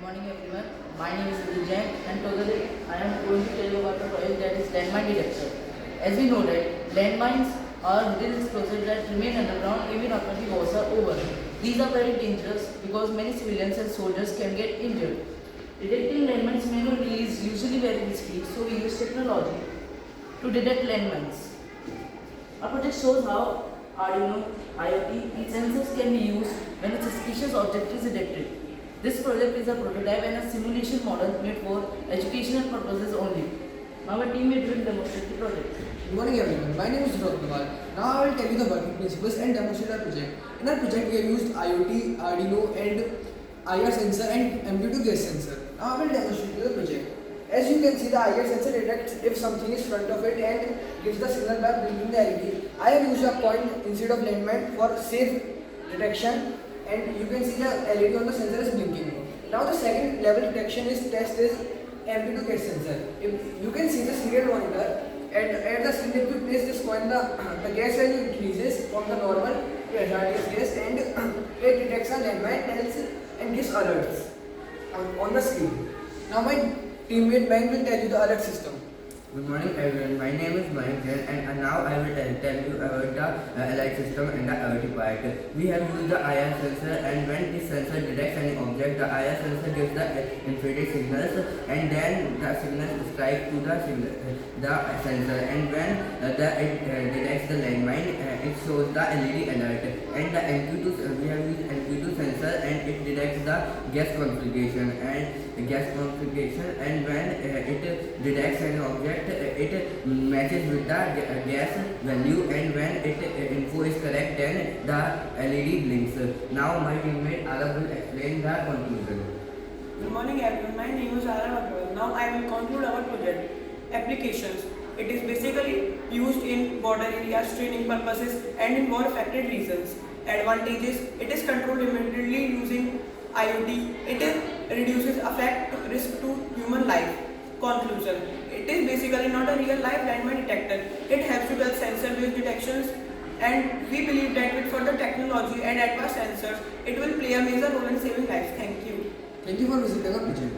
Morning everyone, my name is Vidhu Jain and today I am going to tell you about the project that is landmine detection. As we know that landmines are hidden explosives that remain underground even after the wars are over. These are very dangerous because many civilians and soldiers can get injured. Detecting landmines manually is usually very risky, so we use technology to detect landmines. Our project shows how Arduino IoT sensors can be used when a suspicious object is detected. This project is a prototype and a simulation model made for educational purposes only. Now a teammate will demonstrate the project. Good morning everyone, my name is Dhruv Kumar. Now I will tell you the working principles and demonstrate our project. In our project we have used IoT, Arduino and IR sensor and MQ2 gas sensor. Now I will demonstrate you the project. As you can see, the IR sensor detects if something is in front of it and gives the signal by blinking the LED. I have used a coin instead of landmine for safe detection, and you can see the LED on the sensor is blinking. Now the second level detection is MQ2 gas sensor. If you can see the serial monitor, at the screen, if you place this coin, the gas value increases from the normal to hazardous gas, and it detects a landmine, tells and gives alerts on the screen. Now my teammate Mayank will tell you the alert system. Good morning everyone, my name is Mayank and now I will tell you about the alert system and the IoT part. We have used the IR sensor, and when this sensor detects any object, the IR sensor gives the infrared signals, and then the signals strike to the sensor, and when it detects the landmine, it shows the LED alert. And the we have used MQ2 sensor, and it detects the gas configuration, and when it detects an object, it matches with the gas value, and when info is correct, then the LED blinks. Now my teammate Arab will explain the conclusion. Good morning everyone, my name is Arab Agrawal. Now I will conclude our project. Applications. It is basically used in border areas, training purposes and in war affected regions. Advantages. It is controlled immediately using IoT. It reduces effect risk to human life. Conclusion. It is basically not a real life landmine detector. It helps to build sensor based detections, and we believe that with further technology and advanced sensors, it will play a major role in saving lives. Thank you. Thank you for visiting our project.